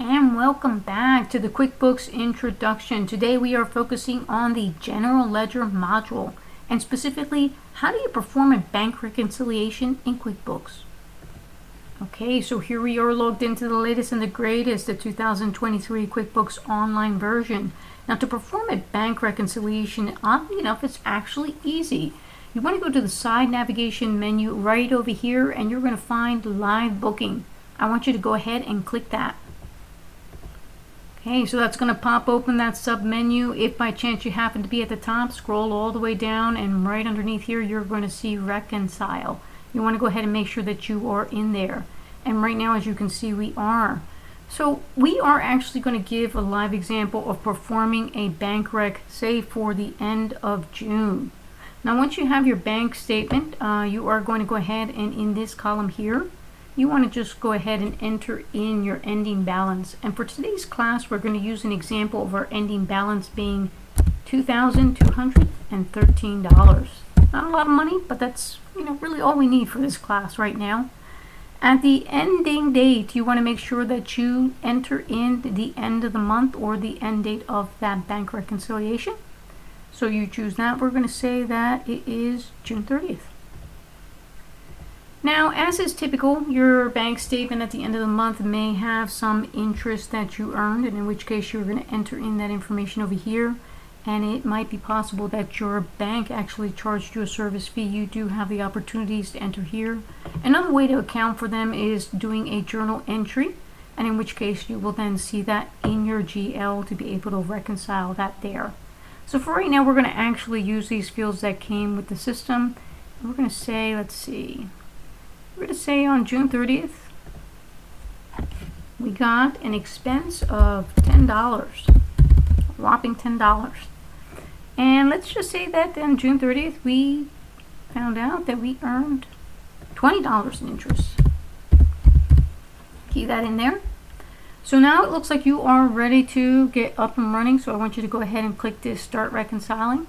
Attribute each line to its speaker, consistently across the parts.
Speaker 1: And welcome back to the QuickBooks introduction. Today we are focusing on the general ledger module, and specifically, how do you perform a bank reconciliation in QuickBooks? Okay, so here we are logged into the latest and the greatest, the 2023 QuickBooks Online version. Now, to perform a bank reconciliation, oddly enough, it's actually easy. You want to go to the side navigation menu right over here, and you're going to find live booking. I want you to go ahead and click that. Okay, so that's going to pop open that sub menu. If by chance you happen to be at the top, scroll all the way down, and right underneath here you're going to see reconcile. You want to go ahead and make sure that you are in there. And right now, as you can see, we are. So we are actually going to give a live example of performing a bank rec, say for the end of June. Now once you have your bank statement, you are going to go ahead and in this column here, you want to just go ahead and enter in your ending balance. And for today's class, we're going to use an example of our ending balance being $2,213. Not a lot of money, but that's really all we need for this class right now. At the ending date, you want to make sure that you enter in the end of the month or the end date of that bank reconciliation. So you choose that. We're going to say that it is June 30th. Now, as is typical, your bank statement at the end of the month may have some interest that you earned, and in which case you're going to enter in that information over here. And it might be possible that your bank actually charged you a service fee. You do have the opportunities to enter here. Another way to account for them is doing a journal entry, and in which case you will then see that in your GL to be able to reconcile that there. So for right now, we're going to actually use these fields that came with the system. We're going to say, let's see. We're going to say on June 30th, we got an expense of $10, a whopping $10. And let's just say that on June 30th, we found out that we earned $20 in interest. Keep that in there. So now it looks like you are ready to get up and running. So I want you to go ahead and click this Start Reconciling.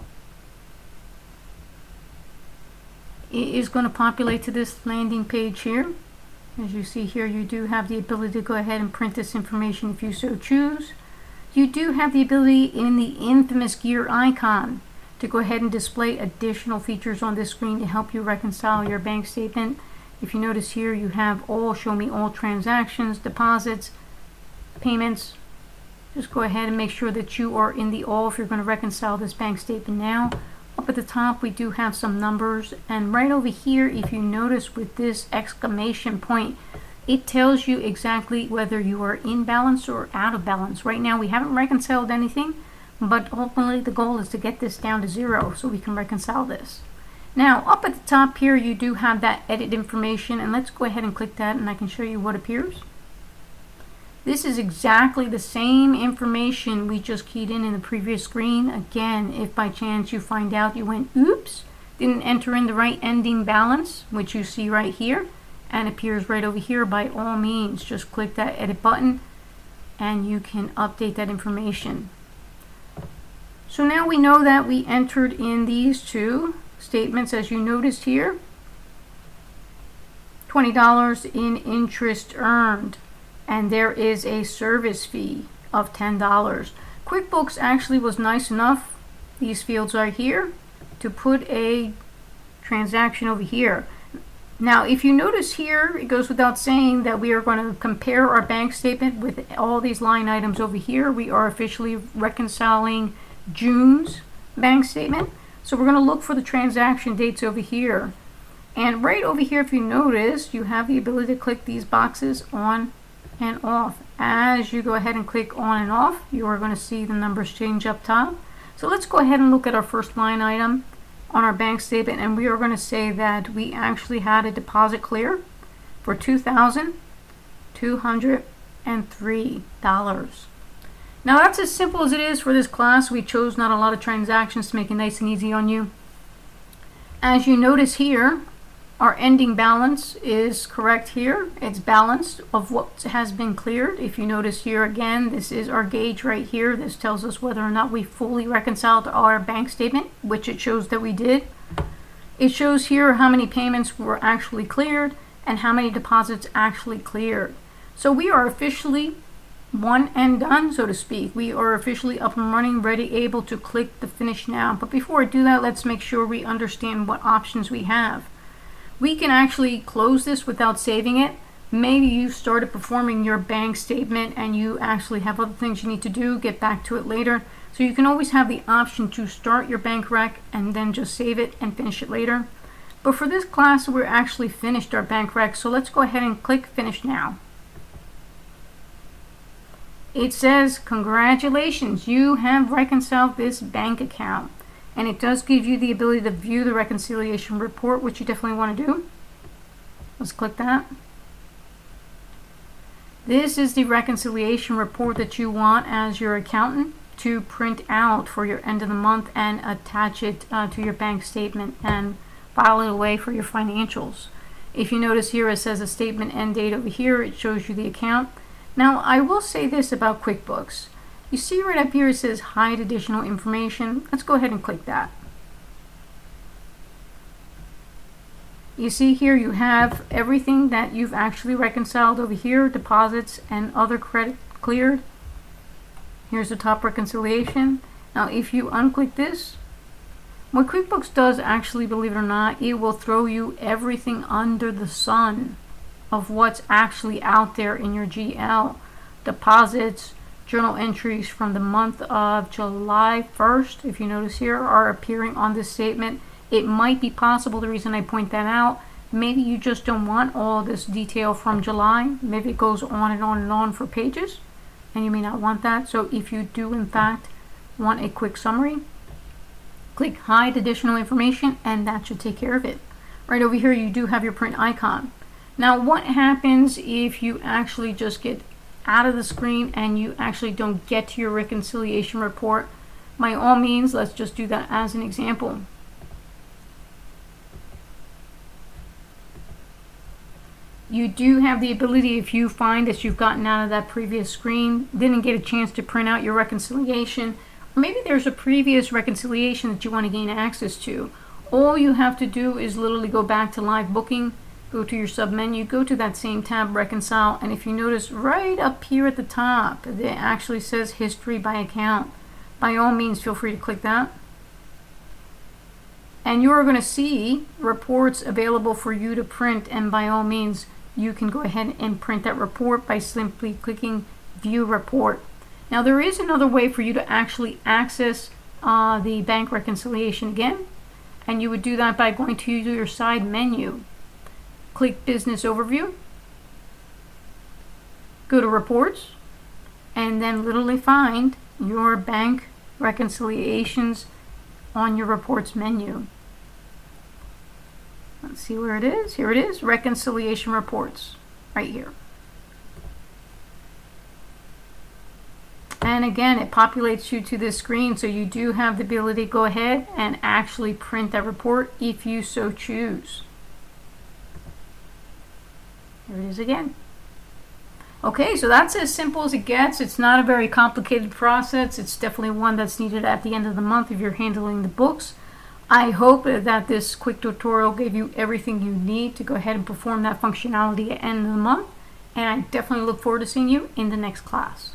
Speaker 1: It is going to populate to this landing page here. As you see here, you do have the ability to go ahead and print this information if you so choose. You do have the ability in the infamous gear icon to go ahead and display additional features on this screen to help you reconcile your bank statement. If you notice here, you have all, show me all transactions, deposits, payments. Just go ahead and make sure that you are in the all if you're going to reconcile this bank statement now. Up at the top, we do have some numbers, and right over here, if you notice with this exclamation point, it tells you exactly whether you are in balance or out of balance. Right now, we haven't reconciled anything, but ultimately the goal is to get this down to 0 so we can reconcile this. Now, up at the top here, you do have that edit information, and let's go ahead and click that, and I can show you what appears. This is exactly the same information we just keyed in the previous screen. Again, if by chance you find out you went, oops, didn't enter in the right ending balance, which you see right here, and appears right over here, by all means, just click that edit button and you can update that information. So now we know that we entered in these two statements, as you noticed here, $20 in interest earned. And there is a service fee of $10. QuickBooks actually was nice enough, these fields are here, to put a transaction over here. Now, if you notice here, it goes without saying that we are going to compare our bank statement with all these line items over here. We are officially reconciling June's bank statement. So we're going to look for the transaction dates over here. And right over here, if you notice, you have the ability to click these boxes on and off. As you go ahead and click on and off, you are going to see the numbers change up top. So let's go ahead and look at our first line item on our bank statement, and we are going to say that we actually had a deposit clear for $2,203. Now that's as simple as it is for this class. We chose not a lot of transactions to make it nice and easy on you. As you notice here, our ending balance is correct here. It's balanced of what has been cleared. If you notice here again, this is our gauge right here. This tells us whether or not we fully reconciled our bank statement, which it shows that we did. It shows here how many payments were actually cleared and how many deposits actually cleared. So we are officially one and done, so to speak. We are officially up and running, ready, able to click the finish now. But before I do that, let's make sure we understand what options we have. We can actually close this without saving it. Maybe you started performing your bank statement and you actually have other things you need to do, get back to it later. So you can always have the option to start your bank rec and then just save it and finish it later. But for this class, we're actually finished our bank rec, so let's go ahead and click finish now. It says, congratulations, you have reconciled this bank account. And it does give you the ability to view the reconciliation report, which you definitely want to do. Let's click that. This is the reconciliation report that you want as your accountant to print out for your end of the month and attach it to your bank statement and file it away for your financials. If you notice here, it says a statement end date over here. It shows you the account. Now, I will say this about QuickBooks. You see right up here, it says hide additional information. Let's go ahead and click that. You see here, you have everything that you've actually reconciled over here, deposits and other credit cleared. Here's the top reconciliation. Now, if you unclick this, what QuickBooks does actually, believe it or not, it will throw you everything under the sun of what's actually out there in your GL. Deposits, journal entries from the month of July 1st, if you notice here, are appearing on this statement. It might be possible, the reason I point that out, maybe you just don't want all this detail from July. Maybe it goes on and on and on for pages, and you may not want that. So if you do, in fact, want a quick summary, click hide additional information, and that should take care of it. Right over here, you do have your print icon. Now, what happens if you actually just get out of the screen and you actually don't get to your reconciliation report? By all means, let's just do that as an example. You do have the ability, if you find that you've gotten out of that previous screen, didn't get a chance to print out your reconciliation, or maybe there's a previous reconciliation that you want to gain access to. All you have to do is literally go back to live booking, go to your sub menu, go to that same tab, reconcile, and if you notice right up here at the top, it actually says history by account. By all means, feel free to click that. And you're going to see reports available for you to print, and by all means, you can go ahead and print that report by simply clicking view report. Now, there is another way for you to actually access the bank reconciliation again, and you would do that by going to your side menu. Click business overview, go to reports, and then literally find your bank reconciliations on your reports menu. Let's see where it is. Here it is, reconciliation reports, right here. And again, it populates you to this screen, so you do have the ability to go ahead and actually print that report if you so choose. Here it is again. Okay, so that's as simple as it gets. It's not a very complicated process. It's definitely one that's needed at the end of the month if you're handling the books. I hope that this quick tutorial gave you everything you need to go ahead and perform that functionality at the end of the month. And I definitely look forward to seeing you in the next class.